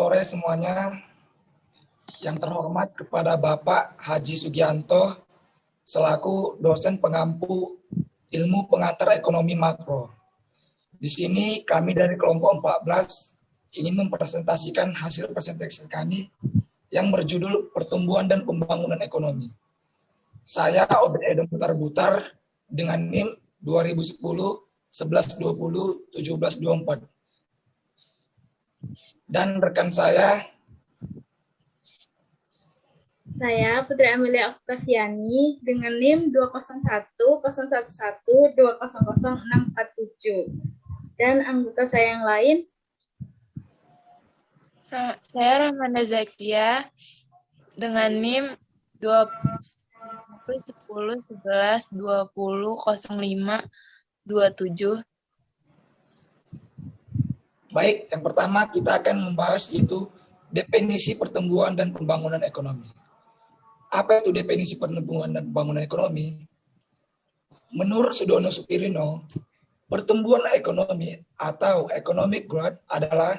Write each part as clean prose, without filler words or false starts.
sore semuanya. Yang terhormat kepada Bapak Haji Sugianto selaku dosen pengampu ilmu pengantar ekonomi makro. Di sini kami dari kelompok 14 ingin mempresentasikan hasil presentasi kami yang berjudul Pertumbuhan dan Pembangunan Ekonomi. Saya Obed Edom Butar-Butar dengan NIM 2010 1120 1724. Dan rekan saya Putri Amelia Oktaviani dengan NIM 2010112000647. Dan anggota saya yang lain. Saya Rahmanda Zakia dengan NIM 201011200527. Baik, yang pertama kita akan membahas yaitu definisi pertumbuhan dan pembangunan ekonomi. Apa itu definisi pertumbuhan dan pembangunan ekonomi? Menurut Sudono Sukirino, pertumbuhan ekonomi atau economic growth adalah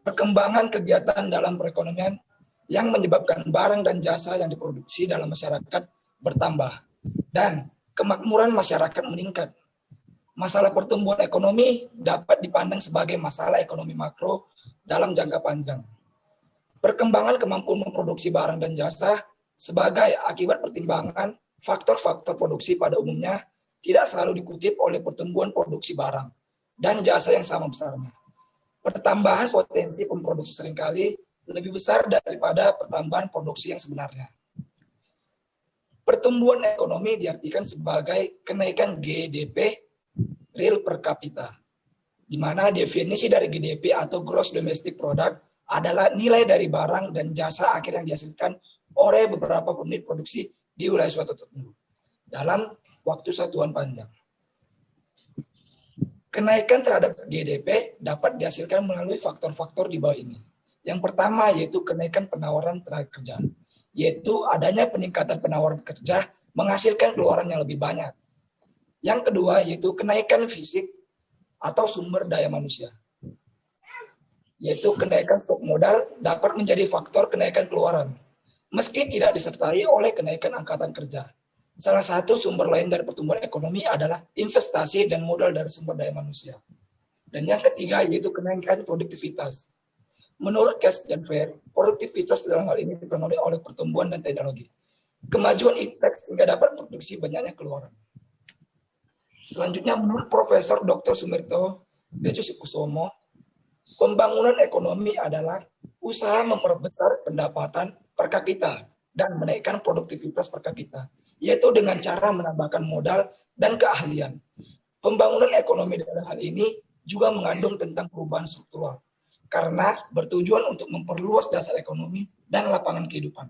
perkembangan kegiatan dalam perekonomian yang menyebabkan barang dan jasa yang diproduksi dalam masyarakat bertambah dan kemakmuran masyarakat meningkat. Masalah pertumbuhan ekonomi dapat dipandang sebagai masalah ekonomi makro dalam jangka panjang. Perkembangan kemampuan memproduksi barang dan jasa sebagai akibat pertimbangan faktor-faktor produksi pada umumnya tidak selalu dikutip oleh pertumbuhan produksi barang dan jasa yang sama besarnya. Pertambahan potensi pemproduksi seringkali lebih besar daripada pertambahan produksi yang sebenarnya. Pertumbuhan ekonomi diartikan sebagai kenaikan GDP real per kapita, di mana definisi dari GDP atau Gross Domestic Product adalah nilai dari barang dan jasa akhir yang dihasilkan oleh beberapa unit produksi di wilayah suatu tertentu dalam waktu satuan panjang. Kenaikan terhadap GDP dapat dihasilkan melalui faktor-faktor di bawah ini. Yang pertama yaitu kenaikan penawaran tenaga kerja, yaitu adanya peningkatan penawaran kerja menghasilkan keluaran yang lebih banyak. Yang kedua yaitu kenaikan fisik atau sumber daya manusia, yaitu kenaikan stok modal dapat menjadi faktor kenaikan keluaran, meski tidak disertai oleh kenaikan angkatan kerja. Salah satu sumber lain dari pertumbuhan ekonomi adalah investasi dan modal dari sumber daya manusia. Dan yang ketiga yaitu kenaikan produktivitas. Menurut Cass dan Fair, produktivitas dalam hal ini dipengaruhi oleh pertumbuhan dan teknologi. Kemajuan iptek sehingga dapat produksi banyaknya keluaran. Selanjutnya menurut Profesor Dr. Sumirto Becusikusomo, pembangunan ekonomi adalah usaha memperbesar pendapatan per kapita dan menaikkan produktivitas per kapita, yaitu dengan cara menambahkan modal dan keahlian. Pembangunan ekonomi dalam hal ini juga mengandung tentang perubahan struktural, karena bertujuan untuk memperluas dasar ekonomi dan lapangan kehidupan.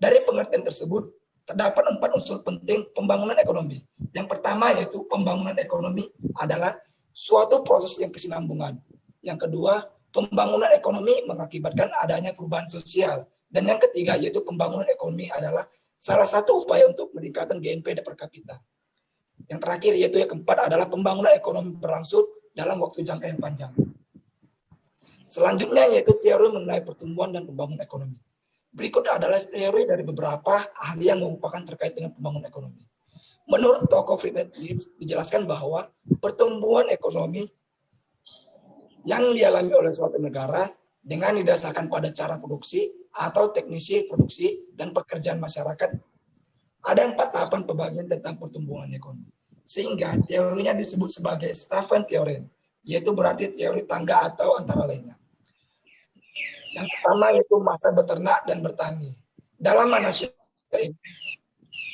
Dari pengertian tersebut, terdapat 4 unsur penting pembangunan ekonomi. Yang pertama yaitu pembangunan ekonomi adalah suatu proses yang kesinambungan. Yang kedua, pembangunan ekonomi mengakibatkan adanya perubahan sosial. Dan yang ketiga yaitu pembangunan ekonomi adalah salah satu upaya untuk meningkatkan GNP per kapita. Yang terakhir yaitu yang keempat adalah pembangunan ekonomi berlangsung dalam waktu jangka yang panjang. Selanjutnya yaitu teori mengenai pertumbuhan dan pembangunan ekonomi. Berikut adalah teori dari beberapa ahli yang merupakan terkait dengan pembangunan ekonomi. Menurut tokoh Friedrich Nietzsche dijelaskan bahwa pertumbuhan ekonomi yang dialami oleh suatu negara dengan didasarkan pada cara produksi atau teknisi produksi dan pekerjaan masyarakat. Ada 4 tahapan pembagian tentang pertumbuhan ekonomi. Sehingga teorinya disebut sebagai Stephen Theorem, yaitu berarti teori tangga atau antara lainnya. Yang pertama yaitu masa beternak dan bertani. Dalam manusia ini,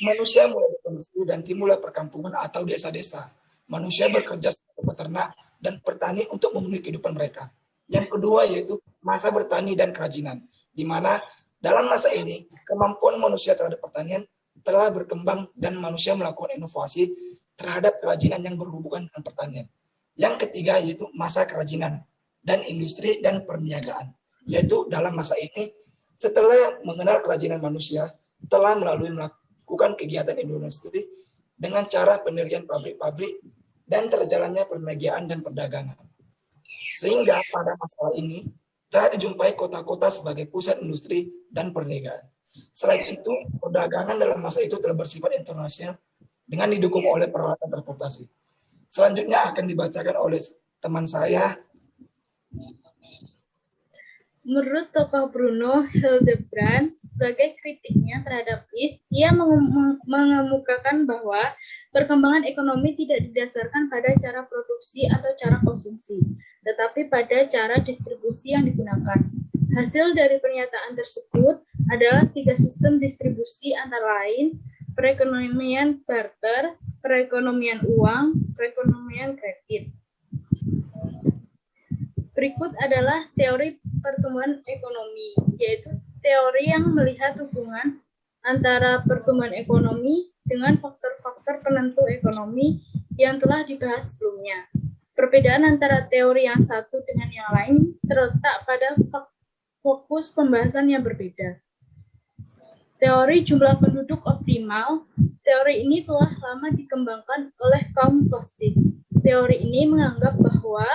manusia mulai berkondisi dan timbullah perkampungan atau desa-desa. Manusia bekerja sebagai peternak dan bertani untuk memenuhi kehidupan mereka. Yang kedua yaitu masa bertani dan kerajinan, di mana dalam masa ini kemampuan manusia terhadap pertanian telah berkembang dan manusia melakukan inovasi terhadap kerajinan yang berhubungan dengan pertanian. Yang ketiga yaitu masa kerajinan dan industri dan perniagaan, yaitu dalam masa ini setelah mengenal kerajinan manusia telah melakukan kegiatan industri dengan cara pendirian pabrik-pabrik dan terjalannya perniagaan dan perdagangan. Sehingga pada masalah ini telah dijumpai kota-kota sebagai pusat industri dan perniagaan. Selain itu, perdagangan dalam masa itu telah bersifat internasional dengan didukung oleh peralatan transportasi. Selanjutnya akan dibacakan oleh teman saya. Menurut tokoh Bruno Hildebrand, sebagai kritiknya terhadap IS, ia mengemukakan bahwa perkembangan ekonomi tidak didasarkan pada cara produksi atau cara konsumsi, tetapi pada cara distribusi yang digunakan. Hasil dari pernyataan tersebut adalah 3 sistem distribusi antara lain perekonomian barter, perekonomian uang, perekonomian kredit. Berikut adalah teori pertumbuhan ekonomi, yaitu teori yang melihat hubungan antara pertumbuhan ekonomi dengan faktor-faktor penentu ekonomi yang telah dibahas sebelumnya. Perbedaan antara teori yang satu dengan yang lain terletak pada fokus pembahasan yang berbeda. Teori jumlah penduduk optimal, teori ini telah lama dikembangkan oleh kaum klasik. Teori ini menganggap bahwa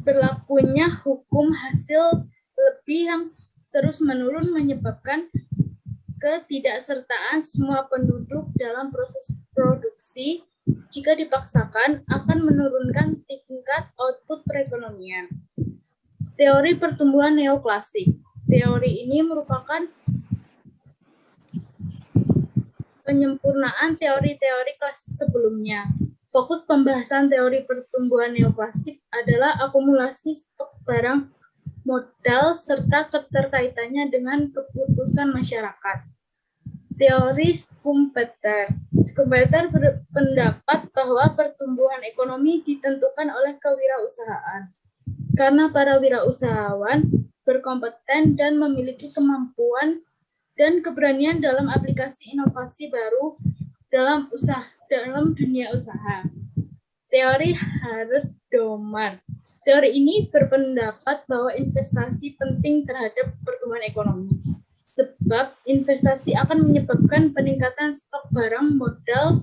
berlakunya hukum hasil lebih yang terus menurun menyebabkan ketidaksertaan semua penduduk dalam proses produksi jika dipaksakan akan menurunkan tingkat output perekonomian. Teori pertumbuhan neoklasik. Teori ini merupakan penyempurnaan teori-teori klasik sebelumnya. Fokus pembahasan teori pertumbuhan neoklasik adalah akumulasi stok barang modal serta keterkaitannya dengan keputusan masyarakat. Teori Schumpeter. Schumpeter berpendapat bahwa pertumbuhan ekonomi ditentukan oleh kewirausahaan. Karena para wirausahawan berkompeten dan memiliki kemampuan dan keberanian dalam aplikasi inovasi baru dalam dunia usaha. Teori Harold Domar. Teori ini berpendapat bahwa investasi penting terhadap pertumbuhan ekonomi. Sebab investasi akan menyebabkan peningkatan stok barang modal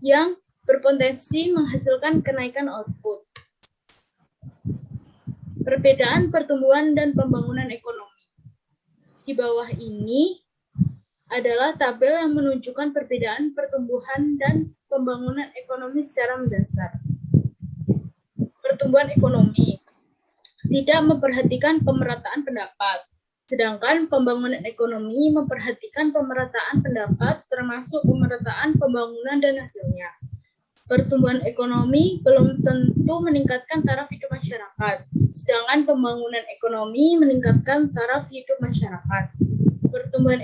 yang berpotensi menghasilkan kenaikan output. Perbedaan pertumbuhan dan pembangunan ekonomi. Di bawah ini adalah tabel yang menunjukkan perbedaan pertumbuhan dan pembangunan ekonomi secara mendasar. Pertumbuhan ekonomi tidak memperhatikan pemerataan pendapat, sedangkan pembangunan ekonomi memperhatikan pemerataan pendapat termasuk pemerataan pembangunan dan hasilnya. Pertumbuhan ekonomi belum tentu meningkatkan taraf hidup masyarakat, sedangkan pembangunan ekonomi meningkatkan taraf hidup masyarakat. Pertumbuhan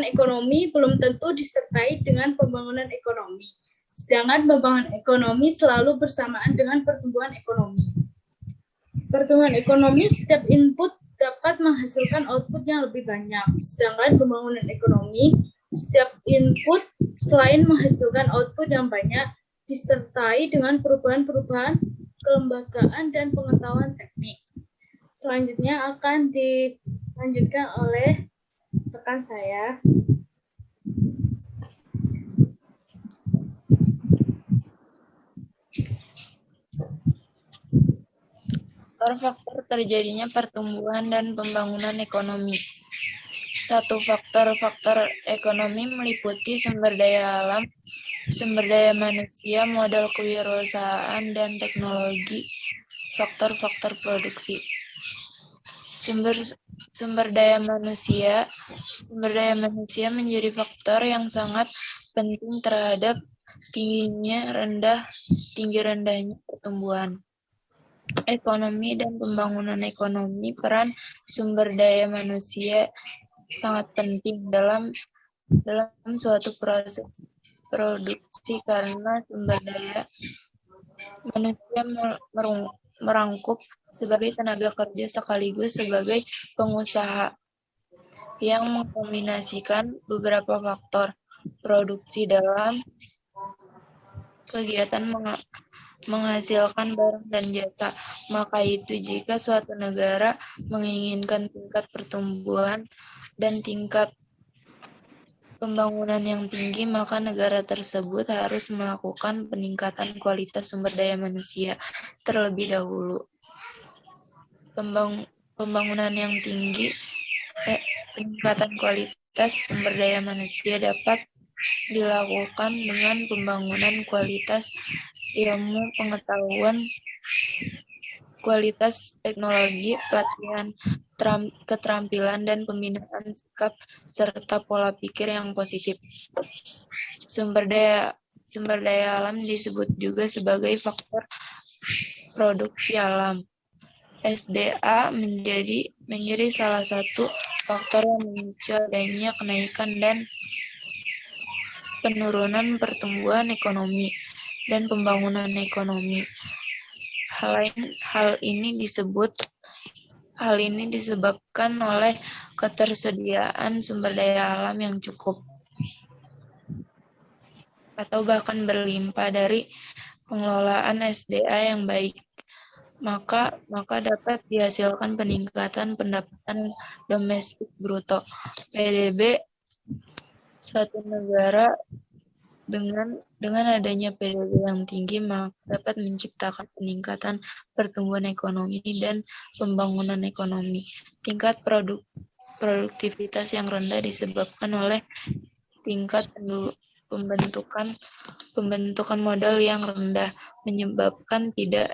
ekonomi belum tentu disertai dengan pembangunan ekonomi, sedangkan pembangunan ekonomi selalu bersamaan dengan pertumbuhan ekonomi. Pertumbuhan ekonomi, setiap input dapat menghasilkan output yang lebih banyak, sedangkan pembangunan ekonomi, setiap input selain menghasilkan output yang banyak, disertai dengan perubahan-perubahan kelembagaan dan pengetahuan teknik. Selanjutnya akan dilanjutkan oleh rekan saya. Faktor terjadinya pertumbuhan dan pembangunan ekonomi. 1. Faktor ekonomi meliputi sumber daya alam, sumber daya manusia, modal kewirausahaan, dan teknologi. Faktor produksi. Sumber daya manusia menjadi faktor yang sangat penting terhadap tinggi rendahnya pertumbuhan ekonomi dan pembangunan ekonomi. Peran sumber daya manusia sangat penting dalam suatu proses produksi karena sumber daya manusia merangkup sebagai tenaga kerja sekaligus sebagai pengusaha yang mengkombinasikan beberapa faktor produksi dalam kegiatan menghasilkan barang dan jasa. Maka itu jika suatu negara menginginkan tingkat pertumbuhan dan tingkat pembangunan yang tinggi, maka negara tersebut harus melakukan peningkatan kualitas sumber daya manusia terlebih dahulu. Pembangunan yang tinggi, peningkatan kualitas sumber daya manusia dapat dilakukan dengan pembangunan kualitas ilmu pengetahuan, kualitas teknologi, pelatihan, keterampilan, dan pembinaan sikap serta pola pikir yang positif. Sumber daya alam disebut juga sebagai faktor produksi alam. SDA menjadi salah satu faktor yang memicu adanya kenaikan dan penurunan pertumbuhan ekonomi dan pembangunan ekonomi. Hal ini disebabkan oleh ketersediaan sumber daya alam yang cukup atau bahkan berlimpah dari pengelolaan SDA yang baik. Maka dapat dihasilkan peningkatan pendapatan domestik bruto (PDB) suatu negara. Dengan adanya PDB yang tinggi, maka dapat menciptakan peningkatan pertumbuhan ekonomi dan pembangunan ekonomi. Tingkat produktivitas yang rendah disebabkan oleh tingkat pembentukan modal yang rendah, menyebabkan tidak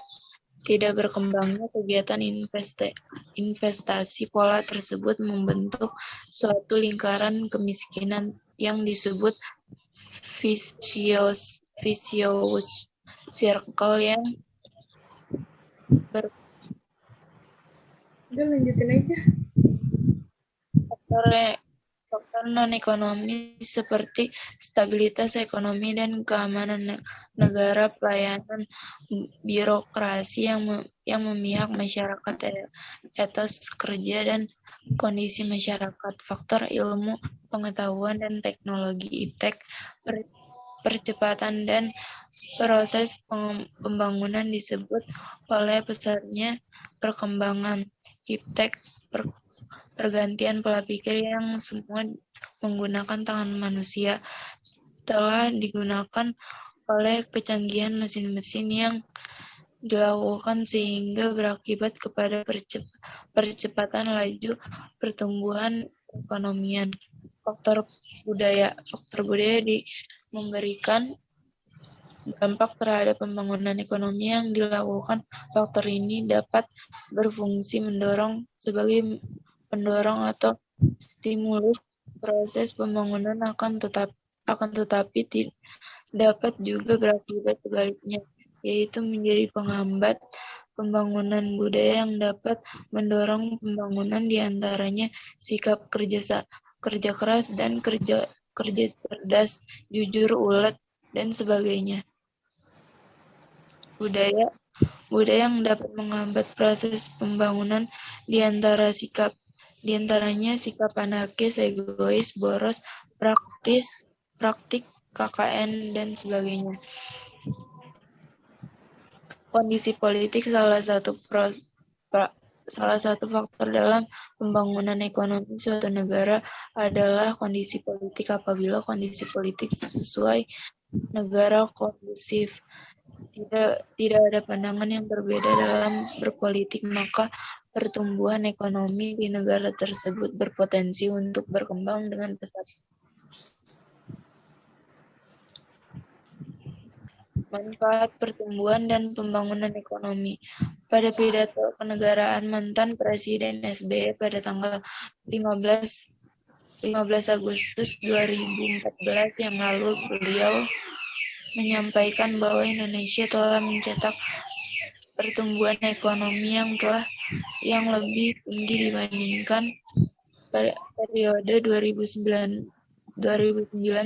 berkembangnya kegiatan investasi. Pola tersebut membentuk suatu lingkaran kemiskinan yang disebut vicious circle yang Udah lanjutin aja. Faktor non-ekonomi seperti stabilitas ekonomi dan keamanan negara, pelayanan birokrasi yang memihak masyarakat, etos kerja dan kondisi masyarakat. Faktor ilmu pengetahuan dan teknologi (IPTEK), percepatan dan proses pembangunan disebut oleh besarnya perkembangan IPTEK, pergantian pola pikir yang semua menggunakan tangan manusia telah digunakan oleh kecanggihan mesin-mesin yang dilakukan sehingga berakibat kepada percepatan laju pertumbuhan perekonomian. Faktor budaya memberikan dampak terhadap pembangunan ekonomi yang dilakukan. Faktor ini dapat berfungsi mendorong sebagai pendorong atau stimulus proses pembangunan, akan tetapi dapat juga berakibat sebaliknya, yaitu menjadi penghambat pembangunan. Budaya yang dapat mendorong pembangunan diantaranya sikap kerja keras dan kerja cerdas, jujur, ulet, dan sebagainya. Budaya yang dapat menghambat proses pembangunan diantaranya sikap anarkis, egois, boros, praktik KKN, dan sebagainya. Kondisi politik salah satu faktor dalam pembangunan ekonomi suatu negara adalah kondisi politik. Apabila kondisi politik sesuai negara kondusif, tidak ada pandangan yang berbeda dalam berpolitik, maka pertumbuhan ekonomi di negara tersebut berpotensi untuk berkembang dengan pesat. Manfaat pertumbuhan dan pembangunan ekonomi. Pada pidato kenegaraan mantan Presiden SBY pada tanggal 15 Agustus 2014 yang lalu, beliau menyampaikan bahwa Indonesia telah mencetak pertumbuhan ekonomi yang lebih tinggi dibandingkan periode 2009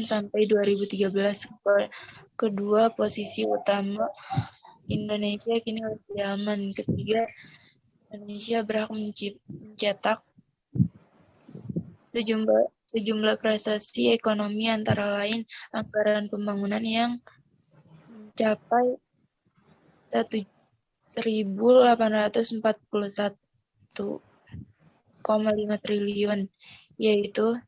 sampai 2013. Kedua, posisi utama Indonesia kini lebih aman. Ketiga, Indonesia berhak mencetak sejumlah prestasi ekonomi, antara lain anggaran pembangunan yang mencapai 1.841,5 triliun, yaitu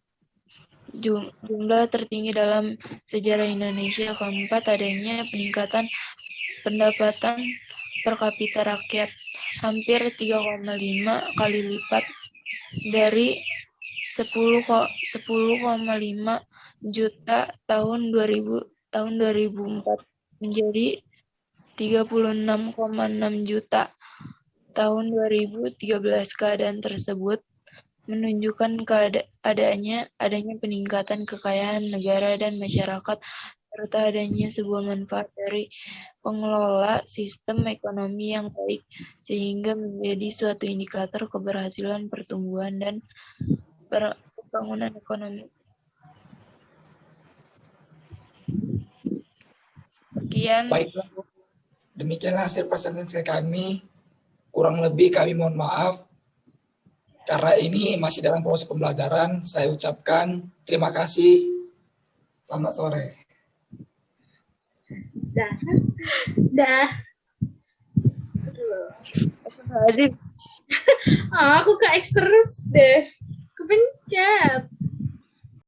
jumlah tertinggi dalam sejarah Indonesia. Keempat, adanya peningkatan pendapatan per kapita rakyat hampir 3,5 kali lipat dari 10,5 juta tahun 2004 menjadi 36,6 juta tahun 2013. Keadaan tersebut menunjukkan adanya peningkatan kekayaan negara dan masyarakat serta adanya sebuah manfaat dari pengelola sistem ekonomi yang baik, sehingga menjadi suatu indikator keberhasilan pertumbuhan dan pembangunan ekonomi. Sekian. Baiklah, demikianlah hasil presentasi kami. Kurang lebih kami mohon maaf. Karena ini masih dalam proses pembelajaran, saya ucapkan terima kasih. Selamat sore. Dah. Aduh. Aku ke X terus deh.